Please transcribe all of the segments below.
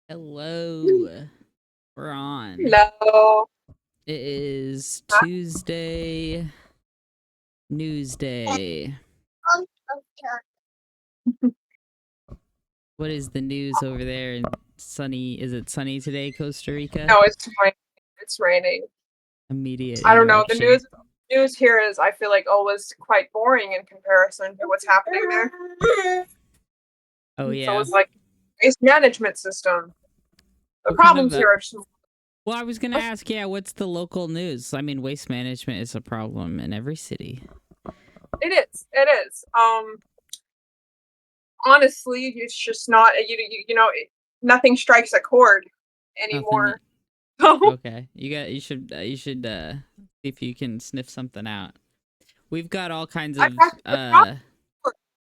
Hello. We're on. Hello. It is Huh? Tuesday, Newsday. What is the news over there in sunny? Is it sunny today, Costa Rica? No, it's raining. It's raining. Immediate I don't know. The interruption. news here is, I feel like, always quite boring in comparison to what's happening there. Oh, So yeah. it's like waste management system. The What kind of. problems here are just, Well, I was going to ask, yeah, what's the local news? I mean, waste management is a problem in every city. it is. It is. Honestly, it's just not. Nothing strikes a chord Nothing. anymore. Okay. You should see if you can sniff something out. We've got all kinds I of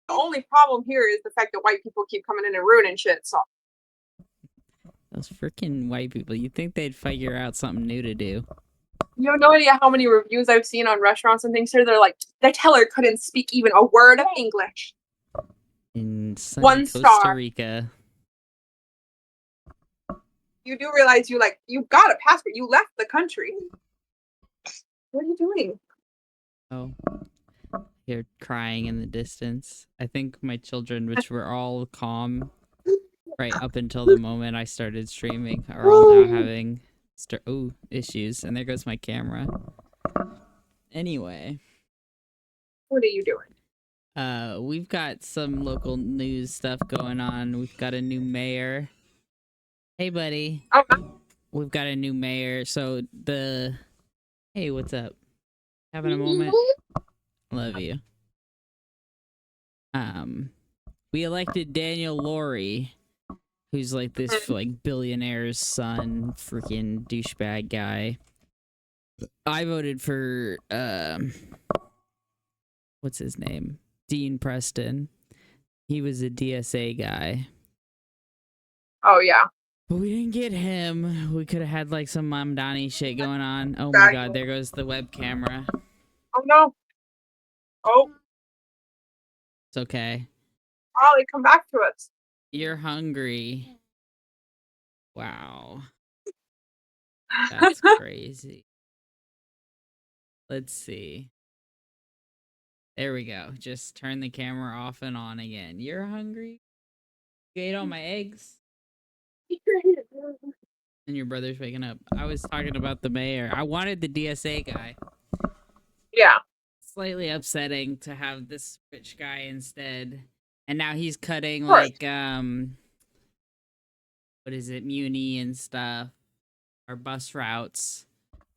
the only problem here is the fact that white people keep coming in and ruining shit. So those freaking white people. You'd think they'd figure out something new to do. you have no idea how many reviews I've seen on restaurants and things here. They're like, the teller couldn't speak even a word of English. In sunny 1 Costa star. Rica. You do realize you got a passport. You left the country. What are you doing? Oh. You're crying in the distance. I think my children, which were all calm right up until the moment I started streaming, are all now having issues. And there goes my camera. Anyway. What are you doing? We've got some local news stuff going on. We've got a new mayor. Hey, buddy. Oh, We've got a new mayor. So hey, what's up? Having a moment? Love you. We elected Daniel Laurie, who's like this like billionaire's son, freaking douchebag guy. I voted for what's his name? Dean Preston. He was a DSA guy. Oh yeah. But we didn't get him. We could have had like some Mamdani shit going on. Oh my god, there goes the web camera. Oh no. Oh. It's okay. Ollie, come back to us. You're hungry. Wow. That's crazy. Let's see. There we go. Just turn the camera off and on again. You're hungry? You ate all my eggs? And your brother's waking up. I was talking about the mayor. I wanted the DSA guy. Yeah. Slightly upsetting to have this rich guy instead. And now he's cutting like what is it, Muni and stuff. Our bus routes.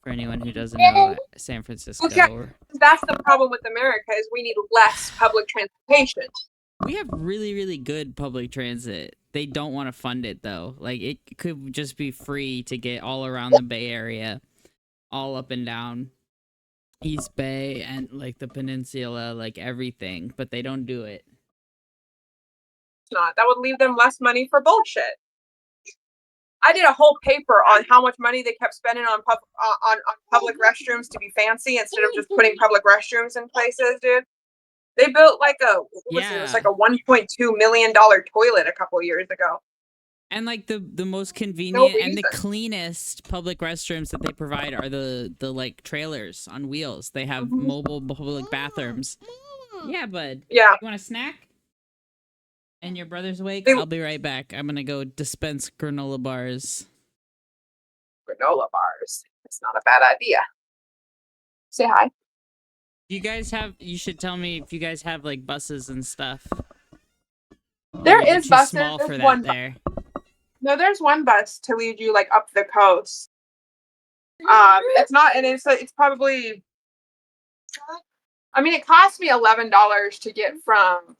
For anyone who doesn't know, San Francisco. Okay. That's the problem with America is we need less public transportation. We have really, really good public transit. They don't want to fund it though. Like it could just be free to get all around the Bay Area, all up and down East Bay and like the peninsula, like everything, but they don't do it. It's not. That would leave them less money for bullshit. I did a whole paper on how much money they kept spending on public restrooms to be fancy instead of just putting public restrooms in places, dude. They built like it was like a $1.2 million toilet a couple years ago. And like the most convenient and the cleanest public restrooms that they provide are the like trailers on wheels. They have mobile public bathrooms. Yeah, bud. Yeah. You want a snack? And your brother's awake? I'll be right back. I'm gonna go dispense granola bars. Granola bars. It's not a bad idea. Say hi. You should tell me if you guys have like buses and stuff. There is buses. Small for that there. No, there's one bus to lead you like up the coast. It's not, and it's probably. I mean, it cost me $11 to get from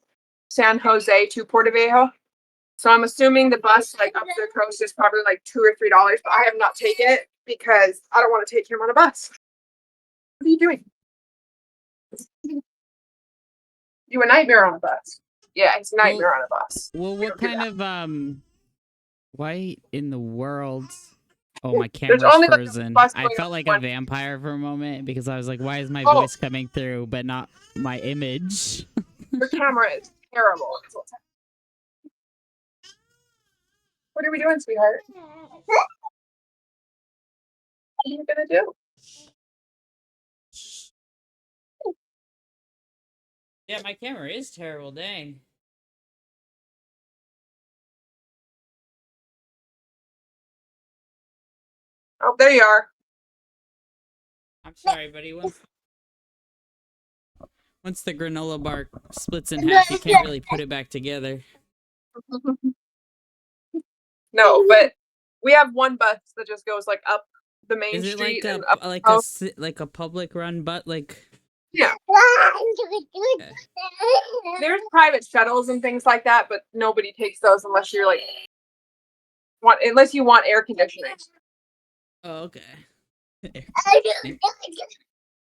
San Jose to Puerto Viejo. So I'm assuming the bus like up the coast is probably like $2 or $3, but I have not taken it because I don't want to take him on a bus. What are you doing? You a nightmare on a bus. Yeah, it's a nightmare on a bus. Well, what kind of why in the world? Oh, my camera's frozen. I felt like a vampire for a moment because I was like, why is my voice coming through but not my image? Your camera is terrible. What are we doing, sweetheart? What are you gonna do? Yeah, my camera is terrible, dang. Oh, there you are. I'm sorry, buddy. Once the granola bar splits in half, you can't really put it back together. No, but we have one bus that just goes like up the main Is it street like and a up the coast. like a public run but like Yeah. okay. There's private shuttles and things like that, but nobody takes those unless you're like unless you want air conditioning. Oh, okay.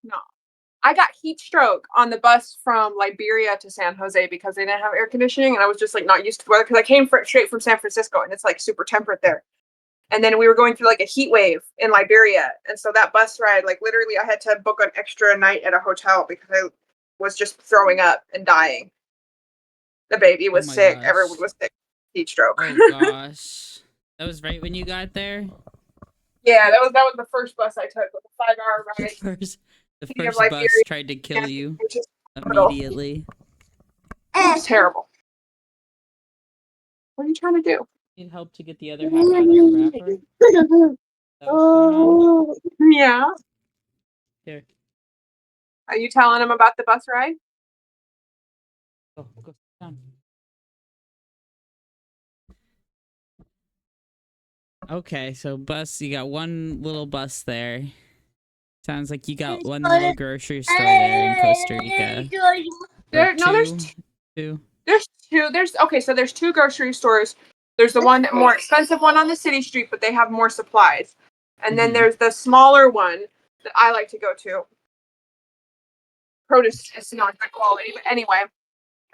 No. I got heat stroke on the bus from Liberia to San Jose because they didn't have air conditioning, and I was just like not used to the weather because I came straight from San Francisco and it's like super temperate there. And then we were going through like a heat wave in Liberia, and so that bus ride, like literally, I had to book an extra night at a hotel because I was just throwing up and dying. The baby Oh was my sick. gosh. Everyone was sick. Heat stroke. Oh gosh. That was right when you got there? Yeah, that was the first bus I took. With a 5-hour ride. The City of first bus Liberia, tried to kill you which is immediately. it was terrible. What are you trying to do? Need help to get the other half out of the wrapper? That what's going on? Yeah. Here. Are you telling him about the bus ride? Go down. Okay, so bus, you got one little bus there. Sounds like you got one little grocery store there in Costa Rica. There's two. There's two grocery stores. There's the one more expensive one on the city street, but they have more supplies. And then there's the smaller one that I like to go to. Produce is not good quality, but anyway.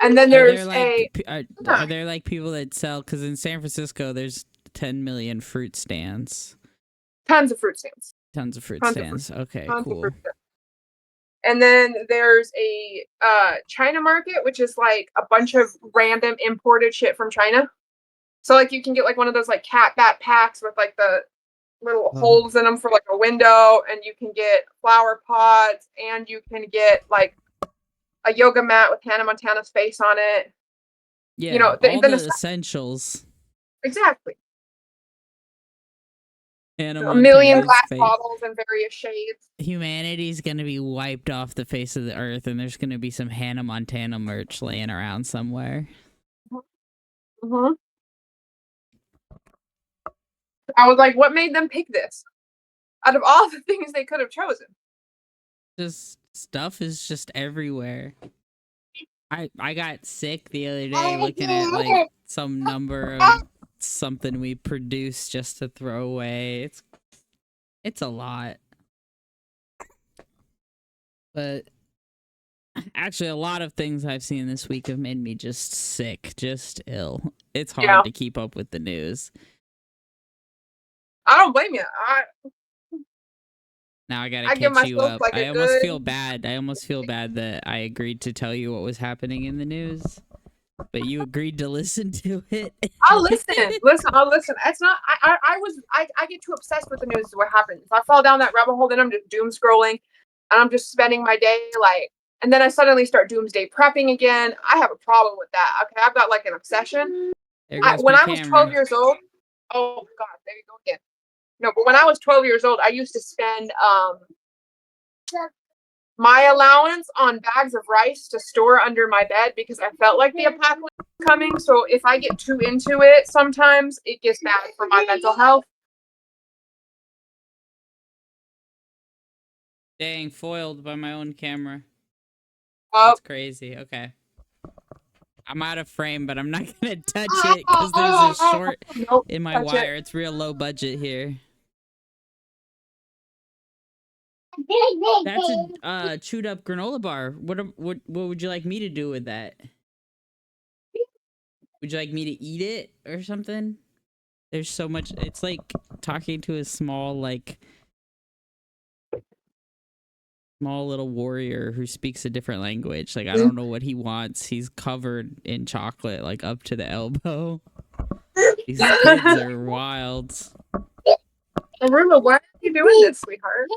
And then there's are there like people that sell? Because in San Francisco, there's 10 million fruit stands. Tons of fruit stands. Tons of fruit stands. Okay, cool. And then there's a China market, which is like a bunch of random imported shit from China. So like you can get like one of those like cat backpacks with like the little holes in them for like a window, and you can get flower pots, and you can get like a yoga mat with Hannah Montana's face on it. Yeah, you know, all the essentials. Exactly. Hannah a million glass face. bottles in various shades. Humanity's gonna be wiped off the face of the earth, and there's gonna be some Hannah Montana merch laying around somewhere. Mm-hmm. I was like, what made them pick this? Out of all the things they could have chosen. Just stuff is just everywhere. I got sick the other day looking at like some number of something we produced just to throw away. It's a lot. But actually a lot of things I've seen this week have made me just sick, just ill. It's hard to keep up with the news. I don't blame you. Now I gotta catch you up. Like I almost feel bad. I almost feel bad that I agreed to tell you what was happening in the news, but you agreed to listen to it. I'll listen. I'll listen. It's not. I get too obsessed with the news. Is what happens. If I fall down that rabbit hole, then I'm just doom scrolling, and I'm just spending my day like. And then I suddenly start doomsday prepping again. I have a problem with that. Okay, I've got like an obsession. When I was 12 years old. Oh God, there you go again. No, but when I was 12 years old, I used to spend my allowance on bags of rice to store under my bed because I felt like the apocalypse was coming. So if I get too into it, sometimes it gets bad for my mental health. Dang, foiled by my own camera. Oh. That's crazy. Okay. I'm out of frame, but I'm not going to touch it because there's a short in my wire. It's real low budget here. That's a chewed up granola bar. What would you like me to do with that? Would you like me to eat it or something? There's so much. It's like talking to a small little warrior who speaks a different language. Like I don't know what he wants. He's covered in chocolate like up to the elbow. These kids are wild. Aruma, why are you doing this, sweetheart?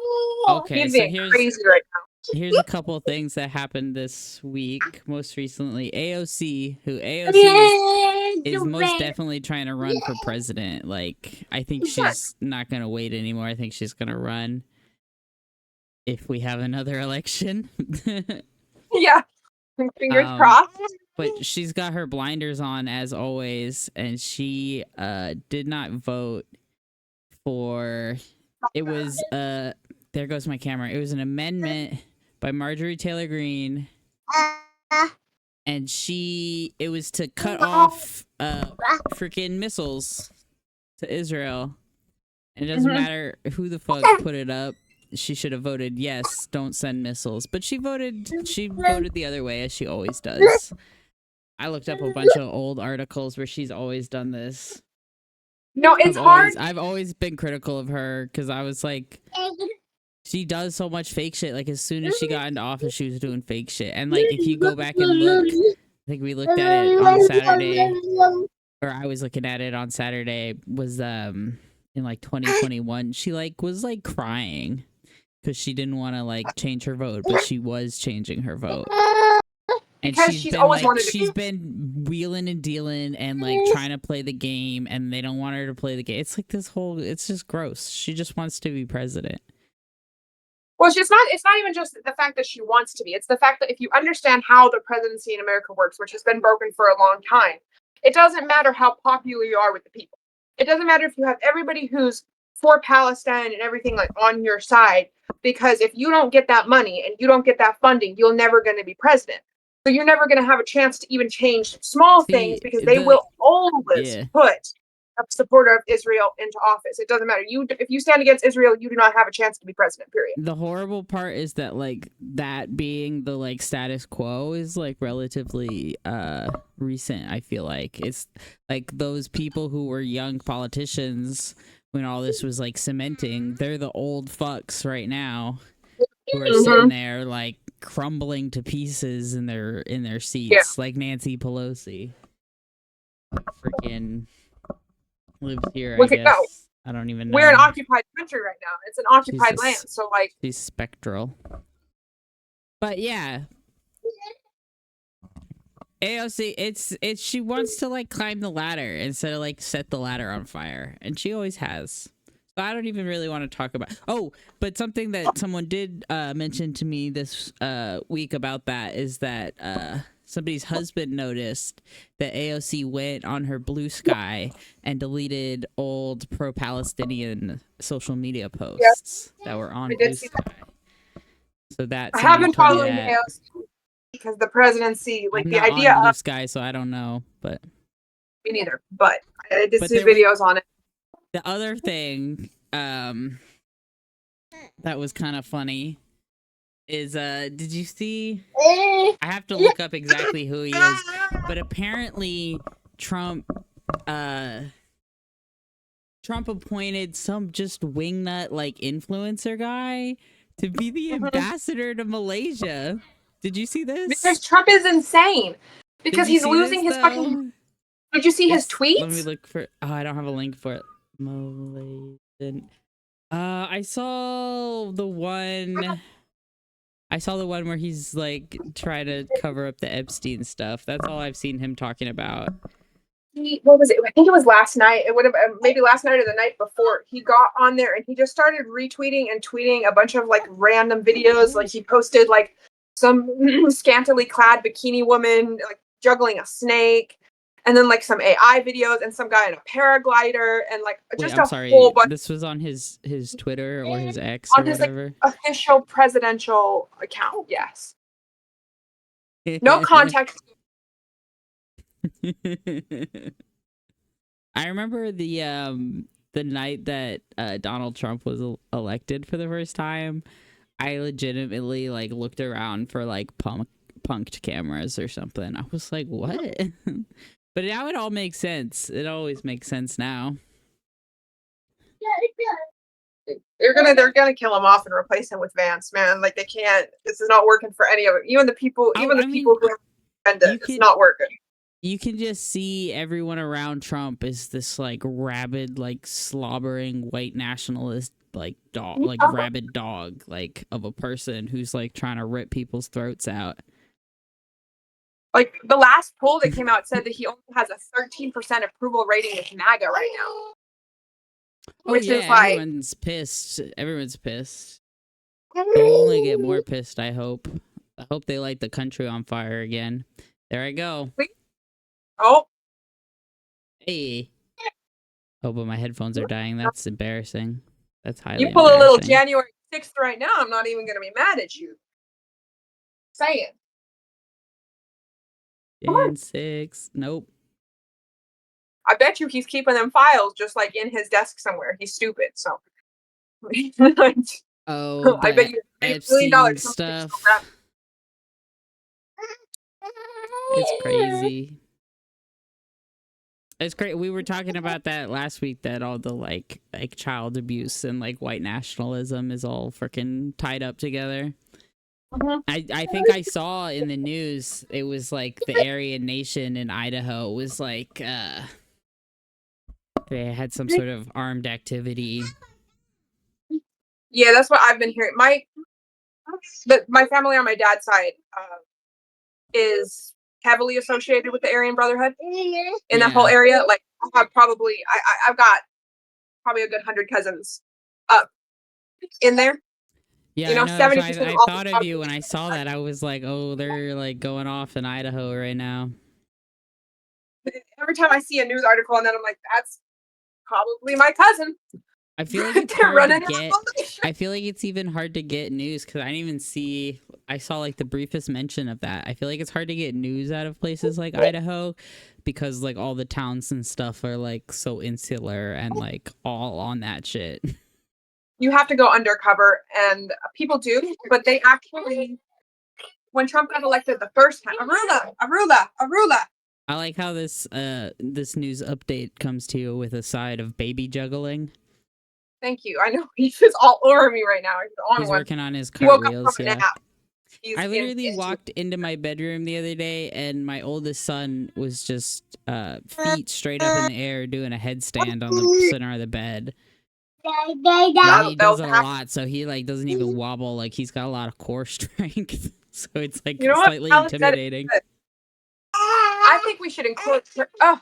Okay, He's so being crazy right now. here's a couple of things that happened this week. Most recently, AOC, who AOC is most definitely trying to run for president. Like, I think she's not gonna wait anymore. I think she's gonna run if we have another election. Yeah. Fingers crossed. But she's got her blinders on as always, and she did not vote for. It was there goes my camera. It was an amendment by Marjorie Taylor Greene, and it was to cut off freaking missiles to Israel. And it doesn't matter who the fuck put it up. She should have voted yes, don't send missiles. But she voted the other way, as she always does. I looked up a bunch of old articles where she's always done this. No, it's hard. I've always been critical of her because I was like, she does so much fake shit. Like, as soon as she got into office, she was doing fake shit. And like, if you go back and look, I think we looked at it on Saturday, or I was looking at it on Saturday, was in like 2021. She like was like crying because she didn't want to like change her vote, but she was changing her vote. And because she's always wanted to. She's been wheeling and dealing and like trying to play the game, and they don't want her to play the game. It's like this whole. It's just gross. She just wants to be president. Well, it's not even just the fact that she wants to be. It's the fact that if you understand how the presidency in America works, which has been broken for a long time, it doesn't matter how popular you are with the people. It doesn't matter if you have everybody who's for Palestine and everything like on your side, because if you don't get that money and you don't get that funding, you're never going to be president. So you're never going to have a chance to even change small things, because they will always put a supporter of Israel into office. It doesn't matter. If you stand against Israel, you do not have a chance to be president, period. The horrible part is that like that being the like status quo is like relatively recent. I feel like it's like those people who were young politicians when all this was like cementing, they're the old fucks right now who are sitting there like crumbling to pieces in their seats, like Nancy Pelosi. Freaking lives here, I guess. No. I don't even know. We're an occupied country right now. It's an occupied land, so like she's spectral. But yeah, AOC, it's she wants to like climb the ladder instead of like set the ladder on fire, and she always has. So I don't even really want to talk about. Oh, but something that someone did mention to me this week about that is that somebody's husband noticed that AOC went on her Blue Sky and deleted old pro-Palestinian social media posts that were on Blue Sky. So that I haven't followed AOC because the presidency, like I'm the not idea on Blue of Sky, so I don't know, but me neither. But I did see videos on it. The other thing that was kind of funny is did you see, I have to look up exactly who he is, but apparently Trump appointed some just wingnut like influencer guy to be the ambassador to Malaysia. Did you see this? Because Trump is insane. Because he's losing his fucking. Did you see his tweets? Let me look for. Oh, I don't have a link for it. Malaysian. I saw the one. Where he's like trying to cover up the Epstein stuff. That's all I've seen him talking about. What was it? I think it was last night. It would have maybe last night or the night before. He got on there and he just started retweeting and tweeting a bunch of like random videos. Like he posted like some scantily clad bikini woman like juggling a snake, and then like some AI videos and some guy in a paraglider and like just whole bunch. This was on his Twitter or his X on or his whatever. Like, official presidential account. Yes. No context. I remember the night that Donald Trump was elected for the first time. I legitimately like looked around for like punked cameras or something. I was like, what? But now it all makes sense. It always makes sense now. They're gonna kill him off and replace him with Vance, man. Like they can't. This is not working for any of it. Even the people who have it's not working. You can just see everyone around Trump is this like rabid, like slobbering white nationalist like dog, like rabid dog, like of a person who's like trying to rip people's throats out. Like the last poll that came out said that he only has a 13% approval rating with MAGA right now. Oh Which yeah, is like everyone's pissed. Everyone's pissed. They'll only get more pissed, I hope. I hope they light the country on fire again. There I go. oh, Hey. Oh, but my headphones are dying. That's embarrassing. That's highly you pull a little embarrassing. January 6th right now, I'm not even gonna be mad at you. Saying. Jan 6. Nope. I bet you he's keeping them files just like in his desk somewhere. He's stupid, so Oh, I bet the you $1 Epstein million stuff. It's crazy. It's great. We were talking about that last week, that all the like child abuse and like white nationalism is all freaking tied up together. I think I saw in the news it was like the Aryan Nation in Idaho was like they had some sort of armed activity. Yeah, that's what I've been hearing. My family on my dad's side is heavily associated with the Aryan Brotherhood in that whole area. Like I've got probably a good 100 cousins up in there. Yeah, you know, I know. So 70% of I all thought of you when I saw that. I was like, oh, they're like going off in Idaho right now. Every time I see a news article, and then I'm like, that's probably my cousin. I feel like it's hard to get. I feel like it's even hard to get news because I didn't even see. I saw like the briefest mention of that. I feel like it's hard to get news out of places like Idaho because like all the towns and stuff are like so insular and like all on that shit. You have to go undercover, and people do, but they actually, when Trump got elected the first time, Arula. I like how this news update comes to you with a side of baby juggling. Thank you. I know he's just all over me right now. He's working on his cartwheels. Yeah. I literally walked walked into my bedroom the other day, and my oldest son was just feet straight up in the air doing a headstand on the center of the bed. Yeah, he does it a lot, so he like doesn't even wobble. Like he's got a lot of core strength, so it's like slightly intimidating. I think we should include. Oh,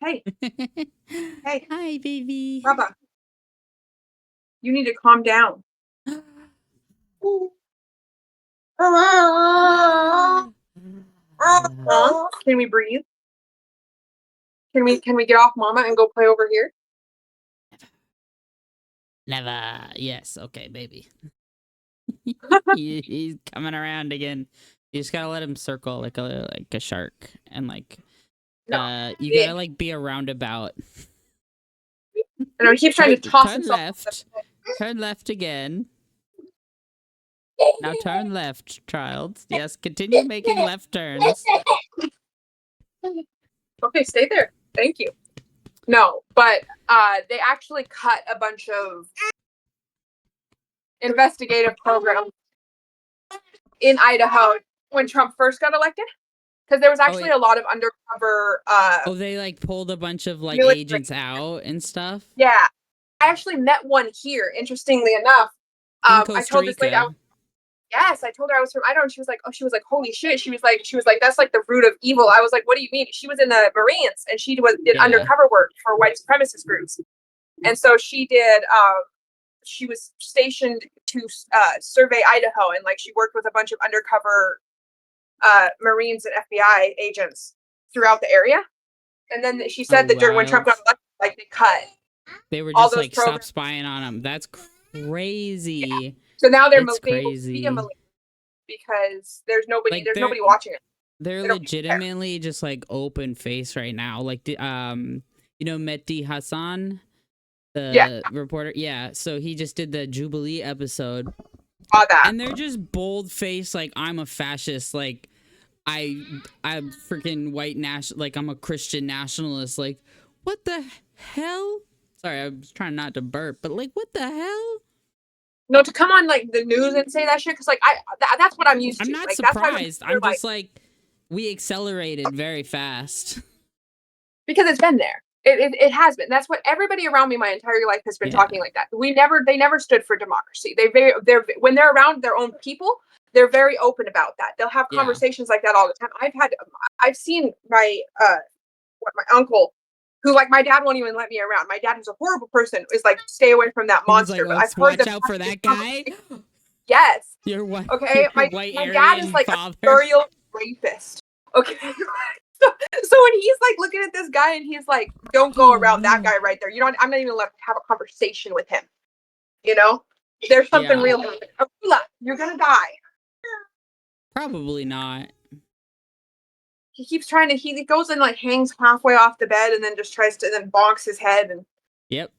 hey, hey, hi, baby. Baba. You need to calm down. Can we breathe? Can we get off Mama and go play over here? Never. Yes. Okay, baby. He's coming around again. You just gotta let him circle like a shark, and like you gotta like be a roundabout. I know he keeps trying to toss turn left. Turn left again. Now turn left, child. Yes, continue making left turns. Okay, stay there. Thank you. No, but they actually cut a bunch of investigative programs in Idaho when Trump first got elected, because there was actually a lot of undercover. They like pulled a bunch of like agents out and stuff. Yeah, I actually met one here. Interestingly enough, in Costa I told this lady, yes, I told her I was from Idaho, and she was like, holy shit. She was like, that's like the root of evil. I was like, what do you mean? She was in the Marines, and she did undercover work for white supremacist groups, and so she did. She was stationed to survey Idaho, and like she worked with a bunch of undercover Marines and FBI agents throughout the area. And then she said that during when Trump got elected, like they were just like stop spying on him. That's crazy. Yeah. So now they're crazy because there's nobody watching it. They're legitimately just like open face right now. Like you know Mehdi Hassan, the reporter. Yeah, so he just did the Jubilee episode. Saw that. And they're just bold face like I'm a fascist, like I'm freaking white like I'm a Christian nationalist. Like what the hell? Sorry, I was trying not to burp, but like what the hell? No, to come on like the news and say that shit, because like that's what I'm used to. I'm not like, surprised. I'm just like We accelerated very fast. Because it's been there. It has been. That's what everybody around me my entire life has been talking like that. They never stood for democracy. They're when they're around their own people, they're very open about that. They'll have conversations like that all the time. I've seen my uncle, who like my dad won't even let me around. My dad, who's a horrible person, is like, stay away from that monster. Like, but I've heard watch out for that guy. Yes. Your white, okay. My dad is like a serial rapist. Okay. So when he's like looking at this guy and he's like, don't go around that guy right there. I'm not even allowed to have a conversation with him. You know? There's something real happening. Akula, you're gonna die. Probably not. He keeps trying to he goes and like hangs halfway off the bed and then just tries to then bonks his head and Yep.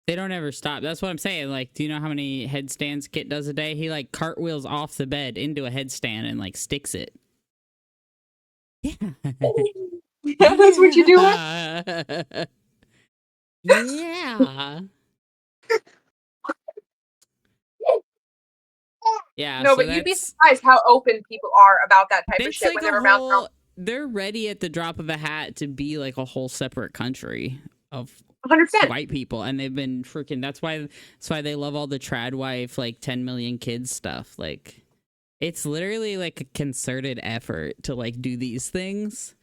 They don't ever stop. That's what I'm saying. Like, do you know how many headstands Kit does a day? He like cartwheels off the bed into a headstand and like sticks it. Yeah. Yeah, that's what you do. Yeah. Yeah. No, so but you'd be surprised how open people are about that type of shit like when they're around. They're ready at the drop of a hat to be like a whole separate country of 100% white people, and they've been freaking. That's why they love all the trad wife, like 10 million kids stuff. Like, it's literally like a concerted effort to like do these things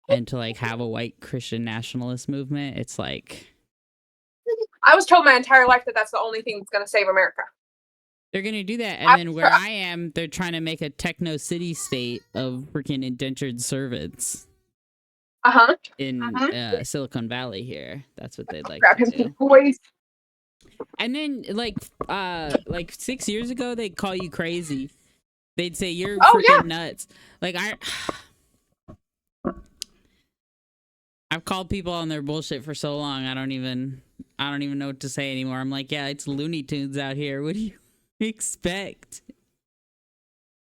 and to like have a white Christian nationalist movement. It's like, I was told my entire life that that's the only thing that's going to save America. They're going to do that. And then where I am, they're trying to make a techno city state of freaking indentured servants. In Silicon Valley here. That's what they'd like to do. Boys. And then like 6 years ago, they'd call you crazy. They'd say you're freaking nuts. Like I've called people on their bullshit for so long. I don't even know what to say anymore. I'm like, yeah, it's Looney Tunes out here. What do you expect?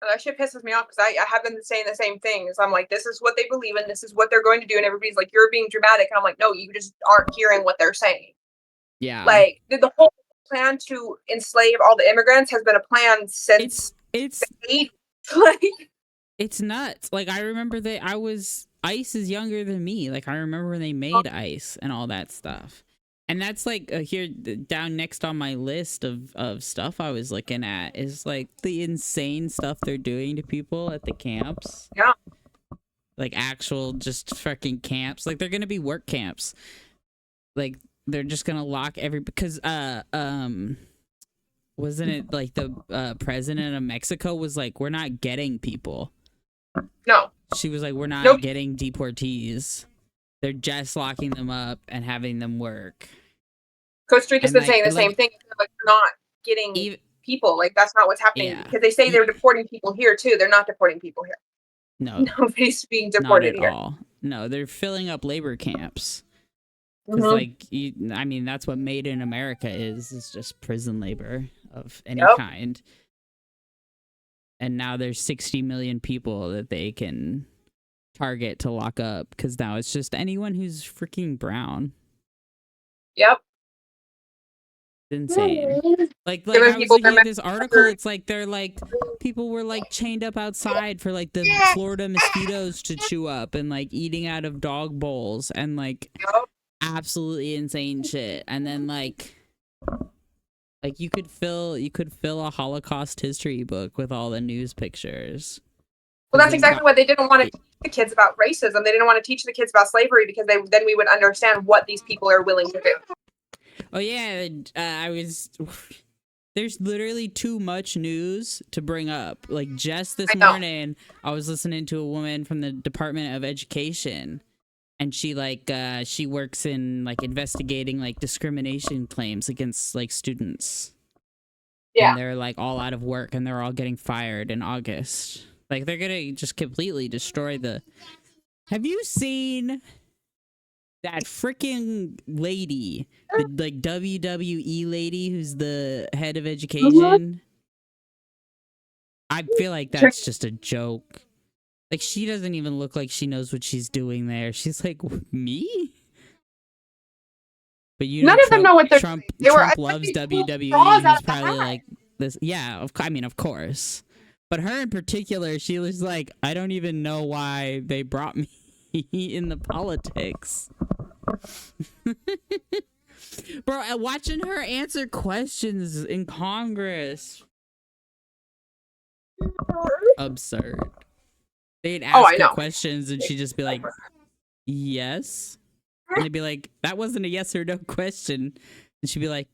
That shit pisses me off because I have been saying the same thing. I'm like, this is what they believe in. This is what they're going to do. And everybody's like, you're being dramatic. And I'm like, no, you just aren't hearing what they're saying. Yeah. Like, the whole plan to enslave all the immigrants has been a plan since it's the 80s. Like, it's nuts. Like, I remember ICE is younger than me. Like, I remember when they made ICE and all that stuff. And that's like here down next on my list of stuff I was looking at is like the insane stuff they're doing to people at the camps. Yeah. Like actual just fucking camps. Like they're gonna be work camps. Like they're just gonna lock because wasn't it like the president of Mexico was like, we're not getting people. No. She was like, we're not getting deportees. They're just locking them up and having them work. Costa Rica's been saying the same thing. Like, they're not getting people. Like, that's not what's happening. Yeah. Because they say they're deporting people here, too. They're not deporting people here. No. Nobody's being deported here. All. No, they're filling up labor camps. Because, that's what Made in America is just prison labor of any kind. And now there's 60 million people that they can target to lock up because now it's just anyone who's freaking brown. Yep. It's insane. Like I was looking at this article, it's like they're like people were like chained up outside for like the Florida mosquitoes to chew up and like eating out of dog bowls and like absolutely insane shit. And then like you could fill a Holocaust history book with all the news pictures. Well, that's exactly what they didn't want to teach the kids about racism. They didn't want to teach the kids about slavery because then we would understand what these people are willing to do. Oh yeah, there's literally too much news to bring up. Like just this morning, I was listening to a woman from the Department of Education, and she she works in like investigating like discrimination claims against like students. Yeah, and they're like all out of work and they're all getting fired in August. Like, they're gonna just completely destroy the... Have you seen that freaking lady, the, like, WWE lady who's the head of education? I feel like that's just a joke. Like, she doesn't even look like she knows what she's doing there. She's like, me? But you know, none of them know what they're Trump doing. Trump loves WWE. He's probably like this. Yeah, I mean, of course. But her in particular, she was like, I don't even know why they brought me in the politics. Bro, watching her answer questions in Congress. Absurd. They'd ask her questions and she'd just be like, yes. And they'd be like, that wasn't a yes or no question. And she'd be like,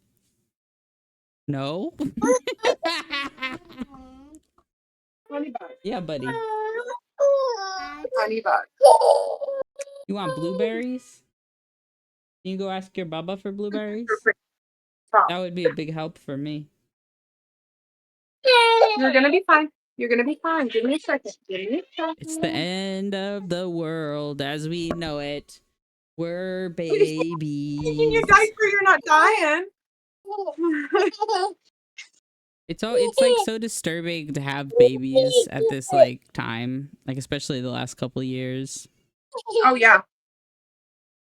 no. Yeah, buddy. Honey bug. You want blueberries? Can you go ask your baba for blueberries? That would be a big help for me. You're gonna be fine. You're gonna be fine. Give me a second. It's the end of the world as we know it. We're babies. In your diaper, you're not dying. It's like so disturbing to have babies at this like time, like especially the last couple years. Oh yeah.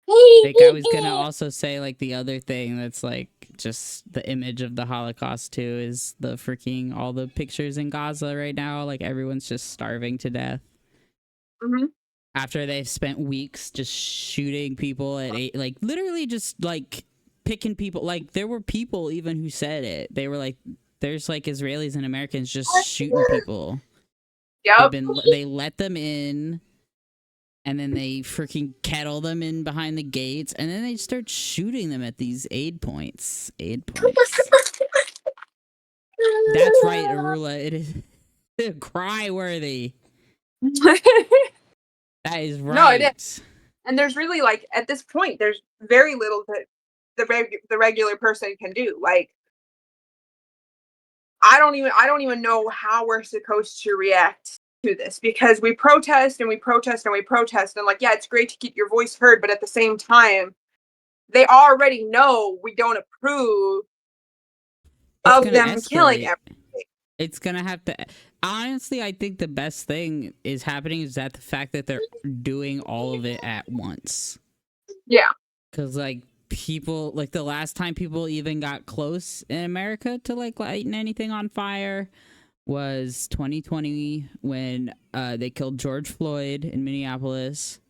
Like I was gonna also say like the other thing that's like just the image of the Holocaust too is the freaking all the pictures in Gaza right now. Like everyone's just starving to death. Mm-hmm. After they've spent weeks just shooting people at like literally just like picking people. Like there were people even who said it. They were like, there's like Israelis and Americans just shooting people. Yep. They let them in. And then they freaking kettle them in behind the gates, and then they start shooting them at these aid points. Aid points. That's right, Arula. It is cry-worthy. That is right. No, it is. And there's really like at this point, there's very little that the regular person can do. Like, I don't even know how we're supposed to react to this because we protest and we protest and we protest and like, yeah, it's great to get your voice heard, but at the same time, they already know we don't approve of them killing everything. It's gonna have to. Honestly, I think the best thing is happening is that the fact that they're doing all of it at once. Yeah. Because like people, like the last time people even got close in America to like lighting anything on fire was 2020 when they killed George Floyd in Minneapolis,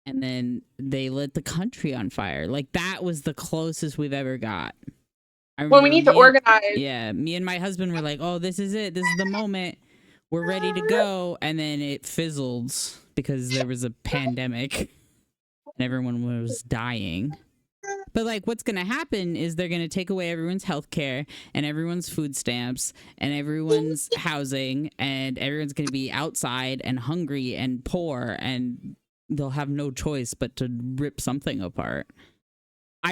and then they lit the country on fire. Like that was the closest we've ever got. Well, we need to organize. Yeah, me and my husband were like, oh, this is it. This is the moment. We're ready to go. And then it fizzled because there was a pandemic and everyone was dying. But like what's going to happen is they're going to take away everyone's health care and everyone's food stamps and everyone's housing, and everyone's going to be outside and hungry and poor, and they'll have no choice but to rip something apart.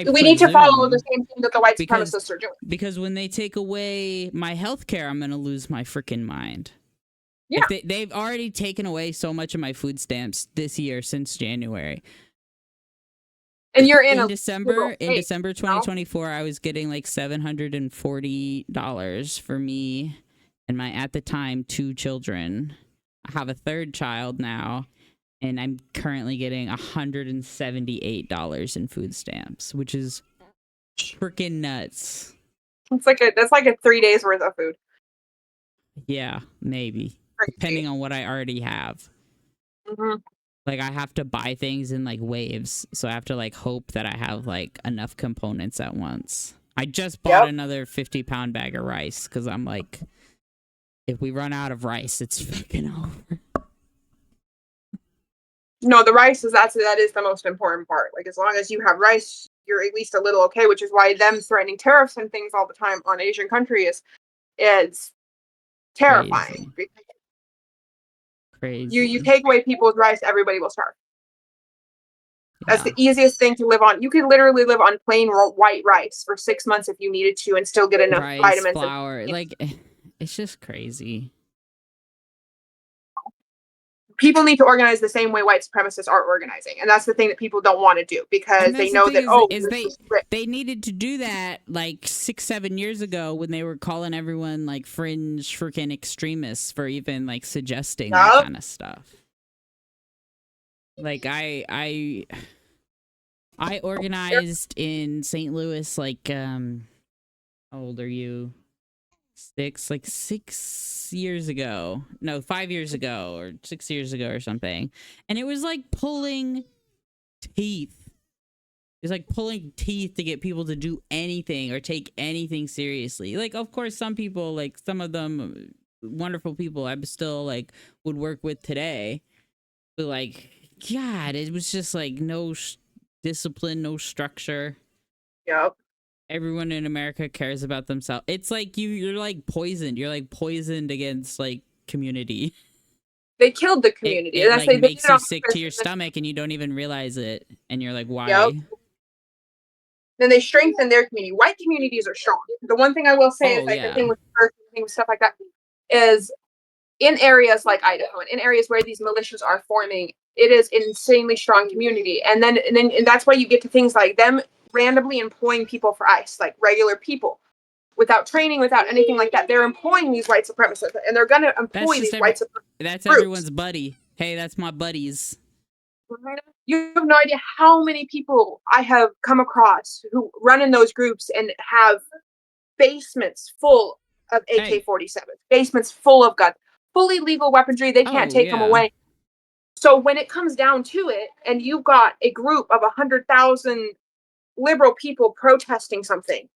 We need to follow the same thing that the white supremacists are doing. Because when they take away my health care, I'm going to lose my freaking mind. Yeah. They've already taken away so much of my food stamps this year since January. And you're in December 2024, I was getting like $740 for me and my, at the time, 2 children. I have a 3rd child now, and I'm currently getting $178 in food stamps, which is freaking nuts. That's like a 3 days worth of food. Yeah, maybe. Crazy. Depending on what I already have. Mm-hmm. Like, I have to buy things in, like, waves. So I have to, like, hope that I have, like, enough components at once. I just bought another 50-pound bag of rice because I'm like, if we run out of rice, it's fucking over. No, the rice that is the most important part. Like, as long as you have rice, you're at least a little okay, which is why them threatening tariffs and things all the time on Asian countries is terrifying. Crazy. You take away people's rice, everybody will starve. That's the easiest thing to live on. You could literally live on plain white rice for 6 months if you needed to and still get enough vitamins. Flour. Like, it's just crazy. People need to organize the same way white supremacists are organizing, and that's the thing that people don't want to do because they know that they needed to do that like 6-7 years ago when they were calling everyone like fringe freaking extremists for even like suggesting that kind of stuff. Like I organized in St. Louis. Like how old are you? 6 years ago. No, 5 years ago or 6 years ago or something. And it was like pulling teeth. It's like pulling teeth to get people to do anything or take anything seriously. Like, of course, some people, like some of them wonderful people I still like would work with today. But like, God, it was just like no discipline, no structure. Yep. Everyone in America cares about themselves. It's like you're like poisoned. You're like poisoned against like community. They killed the It, community. it That's like they did makes it you on sick to purpose. your stomach and you don't even realize it. And you're like, Yep. why? Then they strengthen their community. White communities are strong. The one thing I will say is Oh, like the yeah. thing with stuff like that is in areas like Idaho and in areas where these militias are forming, it is an insanely strong community. And that's why you get to things like them randomly employing people for ICE, like regular people, without training, without anything like that. They're employing these white supremacists, and they're going to employ these white supremacist That's groups. everyone's buddy. Hey, that's my buddies. You have no idea how many people I have come across who run in those groups and have basements full of AK-47s, basements full of guns, fully legal weaponry. They can't take them away. So when it comes down to it, and you've got a group of 100,000 liberal people protesting something,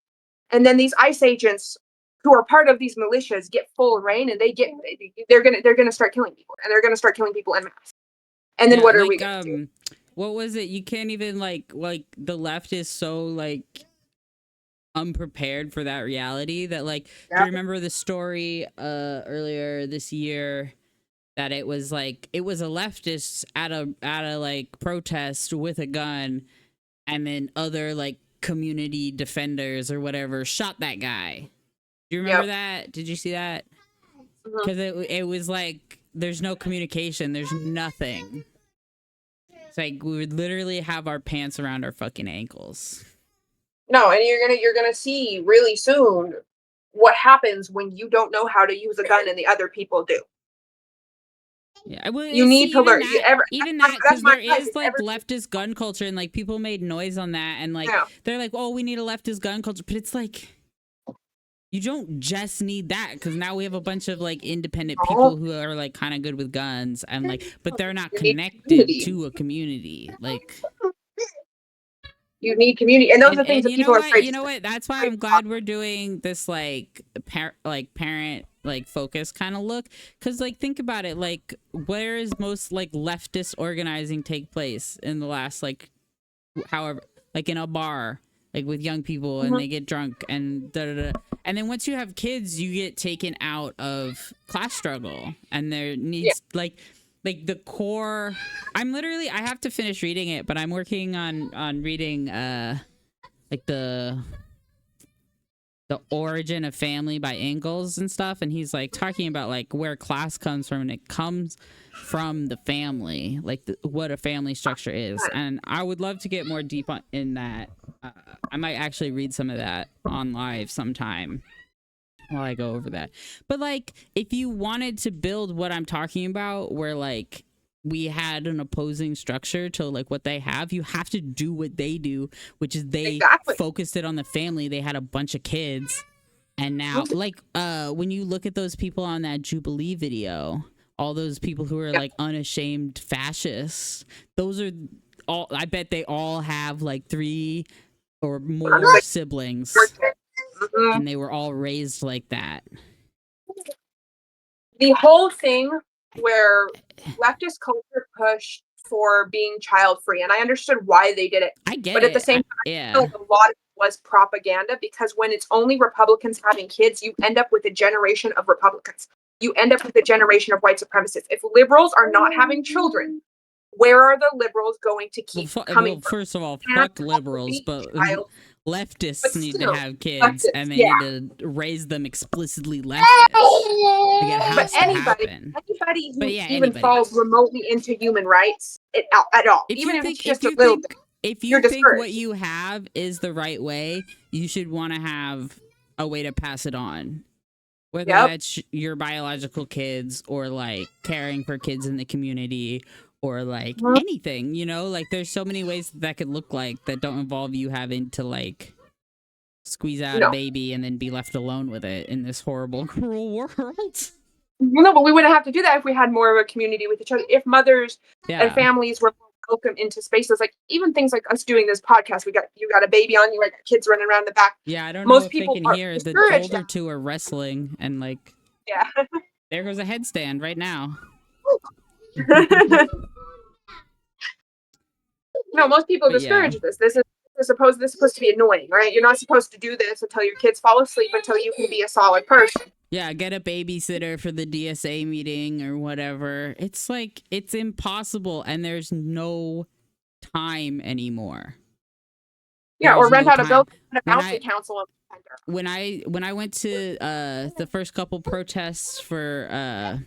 and then these ICE agents who are part of these militias get full reign, and they're gonna start killing people, and they're gonna start killing people en masse. And then what are we gonna do? What was it? You can't even like the left is so like unprepared for that reality that like do you remember the story earlier this year that it was a leftist at a like protest with a gun, and then other like community defenders or whatever shot that guy. Do you remember that? Did you see that? Because it was like there's no communication, there's nothing. It's like we would literally have our pants around our fucking ankles. No, and you're gonna see really soon what happens when you don't know how to use a gun and the other people do. Yeah, well, you need to learn. Even that, because there is like leftist gun culture, and like people made noise on that, and like they're like, "Oh, we need a leftist gun culture," but it's like you don't just need that, because now we have a bunch of like independent people who are like kind of good with guns, and like, but they're not connected to a community. Like, you need community, and those are things that people are afraid. You know what? That's why I'm glad we're doing this like parent like focus kind of look, because like think about it, like where is most like leftist organizing take place in the last like however, like in a bar, like with young people, and they get drunk and and then once you have kids, you get taken out of class struggle, and there needs like the core. I have to finish reading it, but I'm working on reading like the Origin of Family by Ingalls and stuff, and he's like talking about like where class comes from, and it comes from the family, like what a family structure is. And I would love to get more deep in that. I might actually read some of that on live sometime while I go over that. But like, if you wanted to build what I'm talking about, where like we had an opposing structure to like what they have, you have to do what they do, which is they focused it on the family. They had a bunch of kids, and now like when you look at those people on that Jubilee video, all those people who are like unashamed fascists, those are all, I bet they all have like 3 or more siblings, and they were all raised like that. The whole thing where leftist culture pushed for being child free, and I understood why they did it. I get but it. At the same time, I feel like a lot of it was propaganda, because when it's only Republicans having kids, you end up with a generation of Republicans. You end up with a generation of white supremacists. If liberals are not having children, where are the liberals going to keep coming from? First of all, fuck liberals, but leftists need to have kids, and they need to raise them explicitly leftist. Like it has to happen. Anybody who even falls remotely into human rights at all, even if it's just a little bit, if you think what you have is the right way, you should want to have a way to pass it on. Whether that's your biological kids, or like caring for kids in the community, or like anything, you know, like there's so many ways that could look like that don't involve you having to like squeeze out a baby and then be left alone with it in this horrible, cruel world. No, but we wouldn't have to do that if we had more of a community with each other. If mothers and families were welcome into spaces, like even things like us doing this podcast, you got a baby on you, like kids running around the back. Yeah, I don't Most know if people they can hear. The older two are wrestling and like. Yeah. There goes a headstand right now. No, most people discourage this. This is supposed to be annoying, right? You're not supposed to do this until your kids fall asleep, until you can be a solid person. Yeah, get a babysitter for the DSA meeting or whatever. It's like, it's impossible, and there's no time anymore. Yeah, or rent out a building and a bouncy council. When I went to the first couple protests for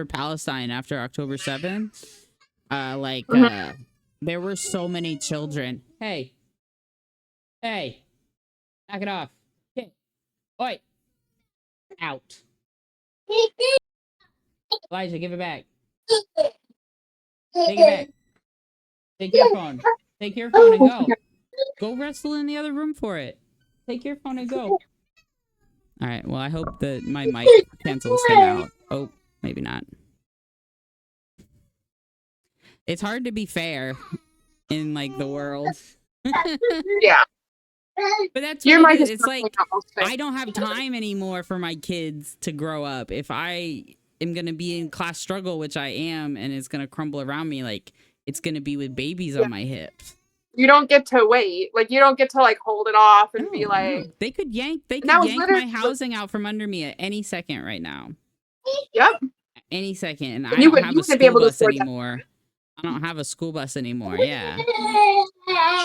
Palestine after October 7th, there were so many children. Hey, knock it off. Okay. Oi. Out. Elijah, give it back. Take it back. Take your phone. Take your phone and go. Go wrestle in the other room for it. Take your phone and go. All right. Well, I hope that my mic cancels him out. Oh, maybe not. It's hard to be fair in like the world. Yeah. But that's what it is. It's like I don't have time anymore for my kids to grow up. If I am gonna be in class struggle, which I am, and it's gonna crumble around me, like it's gonna be with babies on my hips. You don't get to wait. Like you don't get to like hold it off and be like. They could yank my housing out from under me at any second right now. Yep. Any second, and I don't have a school bus anymore. I don't have a school bus anymore. Yeah.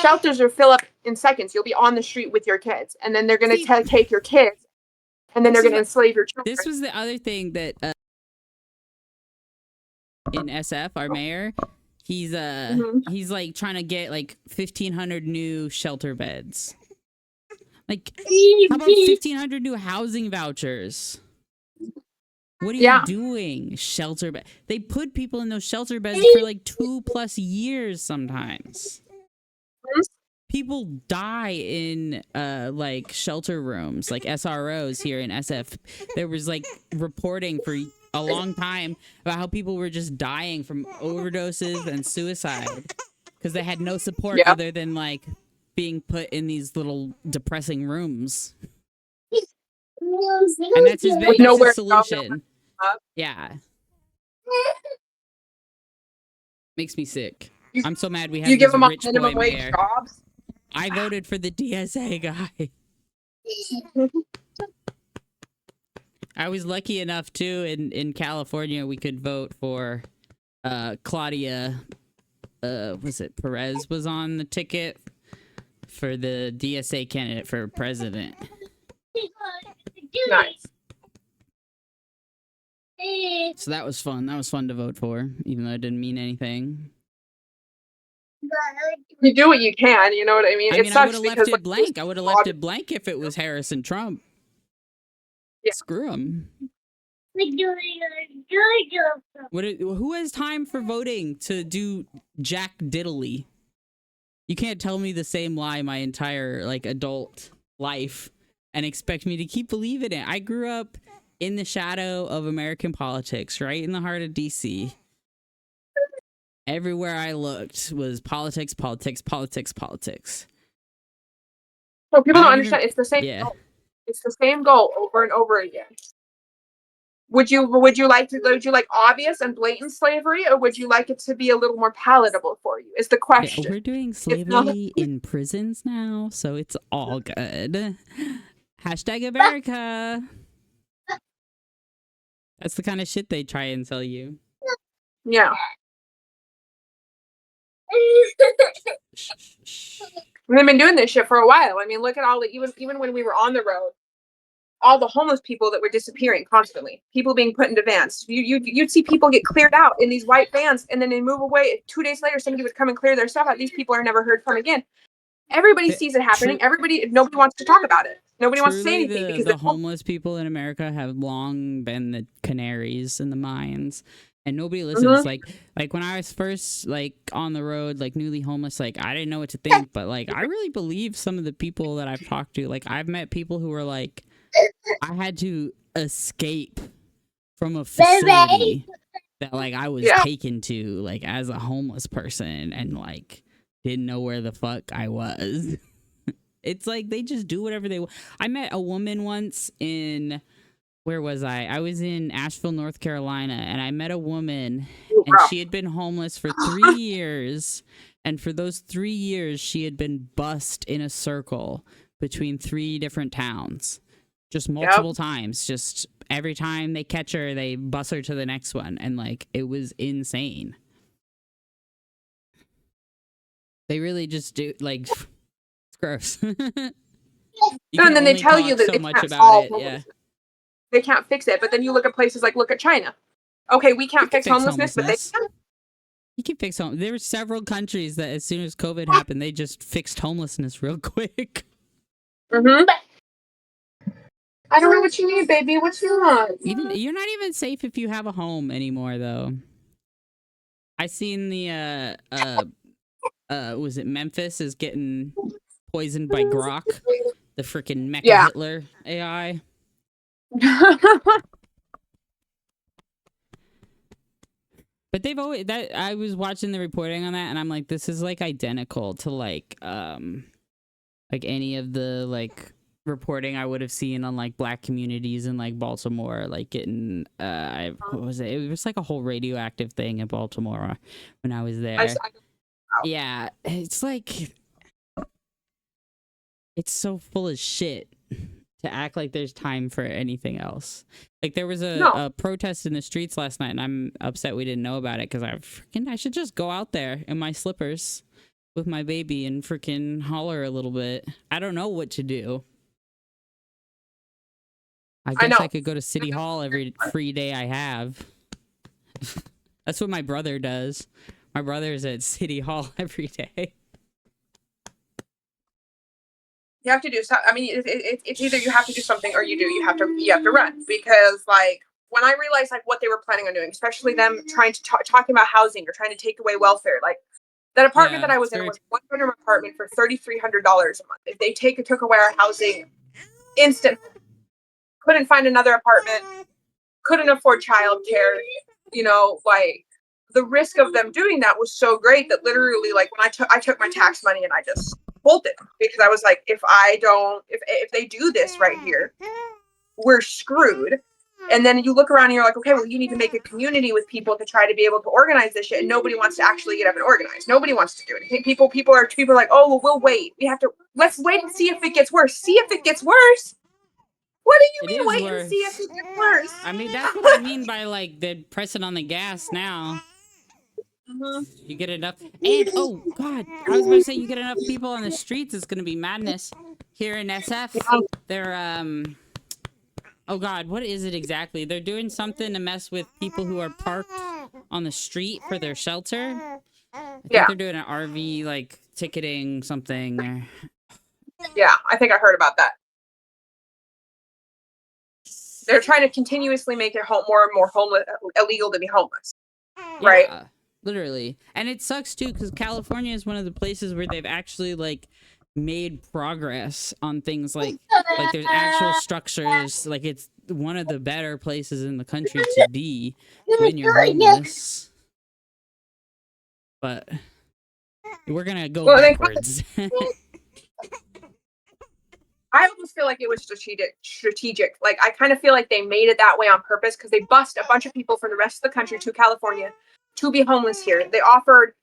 Shelters will fill up in seconds. You'll be on the street with your kids, and then they're going to take your kids, and then they're going to enslave your children. This was the other thing that in SF, our mayor, he's like trying to get like 1,500 new shelter beds. Like, how about 1,500 new housing vouchers? What are you doing? Shelter bed. They put people in those shelter beds for like 2+ years sometimes. People die in like shelter rooms, like SROs here in SF. There was like reporting for a long time about how people were just dying from overdoses and suicide because they had no support other than like being put in these little depressing rooms. And that's his solution. Yeah. Makes me sick. I'm so mad we have this rich boy mayor. Jobs? I voted for the DSA guy. I was lucky enough too in California we could vote for Claudia was it Perez was on the ticket for the DSA candidate for president. Nice. So that was fun. That was fun to vote for, even though it didn't mean anything. You do what you can, you know what I mean? I would have left it blank. I would have left it blank if it was Harris and Trump. Yeah. Screw him. Who has time for voting to do Jack Diddley? You can't tell me the same lie my entire like adult life and expect me to keep believing it. I grew up in the shadow of American politics, right in the heart of DC. Everywhere I looked was politics, politics, politics, politics. So people don't understand. It's the same goal. It's the same goal over and over again. Would you like obvious and blatant slavery, or would you like it to be a little more palatable for you? Is the question. Yeah, we're doing slavery in prisons now, so it's all good. Hashtag America. That's the kind of shit they try and sell you. Yeah. They've been doing this shit for a while. I mean, look at all the even when we were on the road, all the homeless people that were disappearing constantly. People being put into vans. You'd see people get cleared out in these white vans, and then they move away. 2 days later, somebody would come and clear their stuff out. These people are never heard from again. Everybody sees it happening. Nobody wants to talk about it. Nobody wants to say anything because the homeless people in America have long been the canaries in the mines. and nobody listens. Mhm. Like when I was first like on the road, like newly homeless, like I didn't know what to think, but like I really believe some of the people that I've talked to. Like I've met people who were like, I had to escape from a facility that like I was Yeah. taken to like as a homeless person, and like didn't know where the fuck I was. It's like they just do whatever they want. I met a woman once in, where was I? I was in Asheville, North Carolina, and I met a woman, Ooh, and bro. she had been homeless for 3 years. And for those 3 years, she had been bussed in a circle between 3 different towns, just Yep. multiple times. Just every time they catch her, they bus her to the next one. And like, it was insane. They really just do, like, it's gross. You can And then they only tell you talk that so they much can't about solve it. Yeah. homelessness. They can't fix it. But then you look at places like, look at China. Okay, we You can't can fix fix homelessness, but they homelessness. can. You can fix home. There were several countries that, as soon as COVID happened, they just fixed homelessness real quick. Mm-hmm. I don't know what you need, baby. What you want? Even you're not even safe if you have a home anymore, though. I seen the was it Memphis is getting poisoned by Grok, the freaking Mecha Yeah. Hitler AI. But they've always, that I was watching the reporting on that, and I'm like, this is like identical to like any of the like reporting I would have seen on like black communities in like Baltimore, like getting what was it? It was like a whole radioactive thing in Baltimore when I was there. Yeah, it's like, it's so full of shit to act like there's time for anything else. Like there was No. a protest in the streets last night, and I'm upset we didn't know about it, because I should just go out there in my slippers with my baby and freaking holler a little bit. I don't know what to do. I guess I know. could go to City Hall every free day I have. That's what my brother does. My brother's at City Hall every day. You have to do something. I mean, it's either you have to do something or you have to run, because like when I realized like what they were planning on doing, especially them trying to talking about housing or trying to take away welfare, like that apartment Yeah, that I was it's in very. was a 1 bedroom apartment for $3,300 a month. If they took away our housing, instant, couldn't find another apartment, couldn't afford childcare. You know, like the risk of them doing that was so great that literally, like when I took my tax money and I just pulled it, because I was like, if they do this right here, we're screwed. And then you look around and you're like, okay, well, you need to make a community with people to try to be able to organize this shit. And nobody wants to actually get up and organize. Nobody wants to do anything. People are like, oh, well, we'll wait. Let's wait and see if it gets worse. See if it gets worse. What do It you mean is wait and see if worse. it gets worse? I mean, that's what I mean by like they're pressing on the gas now. Mhm. You get enough, and oh god, I was about to say, you get enough people on the streets, it's gonna be madness. Here in SF, Yeah. they're oh god, what is it exactly? They're doing something to mess with people who are parked on the street for their shelter. I think Yeah. they're doing an RV like ticketing something. Yeah. I think I heard about that. They're trying to continuously make it more and more homeless, illegal to be homeless. Right. Yeah, literally. And it sucks too, because California is one of the places where they've actually like made progress on things like there's actual structures. Like it's one of the better places in the country to be when you're homeless. But we're gonna go Well, they backwards. I almost feel like it was strategic. Like I kind of feel like they made it that way on purpose, because they bussed a bunch of people from the rest of the country to California to be homeless here. They offered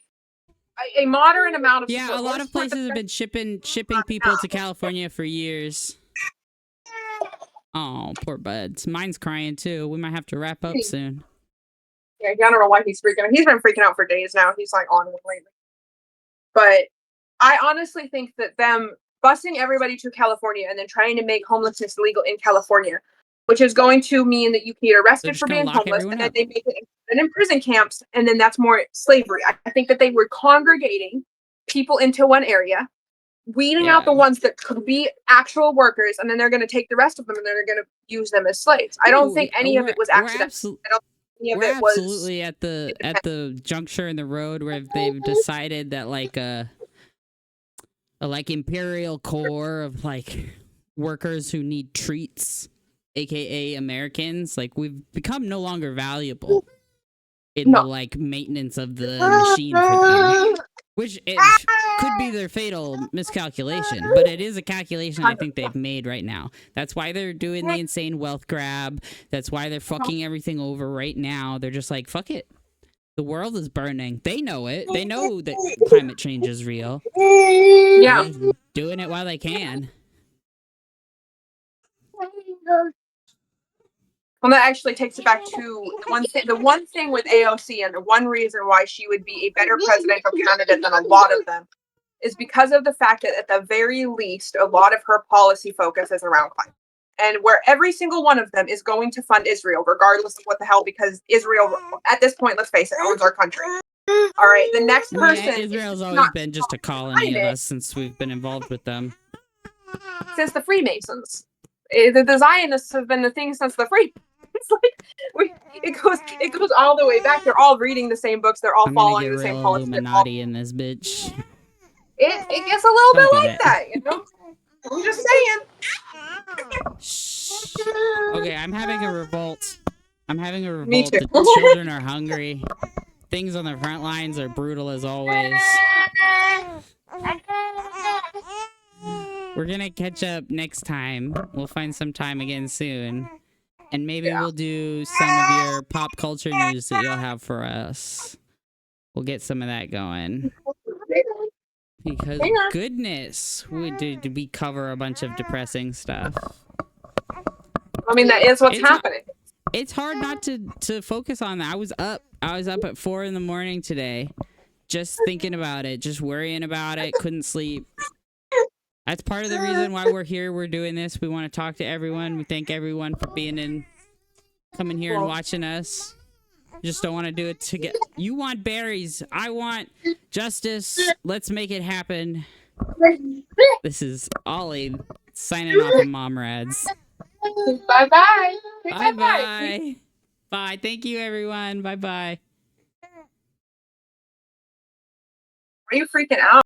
a moderate amount of Yeah, support. a More lot of support than places have been shipping people to California for years. Oh, poor buds. Mine's crying too. We might have to wrap up soon. Yeah, I don't know why he's freaking out. He's been freaking out for days now. He's like on one lately. But I honestly think that them busing everybody to California and then trying to make homelessness legal in California, which is going to mean that you can get They're arrested just for gonna being lock homeless, everyone and then up. they make it in prison camps, and then that's more slavery. I think that they were congregating people into one area, weeding out the Yeah. ones that could be actual workers, and then they're going to take the rest of them and they're going to use them as slaves. I don't Oh, think any of it was we're accidental. absolutely. I don't any of We're it was absolutely at the juncture in the road where they've decided that like a like imperial core of like workers who need treats, aka Americans, like we've become no longer valuable in the no. like maintenance of the machine for them, which it could be their fatal miscalculation, but it is a calculation I think they've made right now. That's why they're doing the insane wealth grab. That's why they're fucking everything over right now. They're just like, fuck it. The world is burning. They know it. They know that climate change is real. Yeah. They're just doing it while they can. Well, that actually takes it back to the one thing with AOC, and the one reason why she would be a better presidential candidate than a lot of them is because of the fact that at the very least, a lot of her policy focus is around climate. And where every single one of them is going to fund Israel, regardless of what the hell, because Israel, at this point, let's face it, owns our country. All right, the next person. Israel's always been just a colony of us since we've been involved with them. Since the Freemasons. The Zionists have been the thing since the Freemasons. It's like it goes all the way back. They're all reading the same books. They're all following the same policies. Illuminati in this bitch. It gets a little bit like that, you know. I'm just saying. Okay, I'm having a revolt. Me too. The children are hungry. Things on the front lines are brutal as always. We're gonna catch up next time. We'll find some time again soon. And maybe we'll do some of your pop culture news that you'll have for us. We'll get some of that going. Because goodness, did we cover a bunch of depressing stuff. I mean, that is what's happening. It's hard not to focus on that. I was up at 4 a.m. today, just thinking about it, just worrying about it, couldn't sleep. That's part of the reason why we're here. We're doing this. We want to talk to everyone. We thank everyone for coming here and watching us. Just don't want to do it together. You want berries. I want justice. Let's make it happen. This is Ollie signing off of Momrades. Bye-bye. Bye-bye. Bye. Thank you, everyone. Bye-bye. Are you freaking out?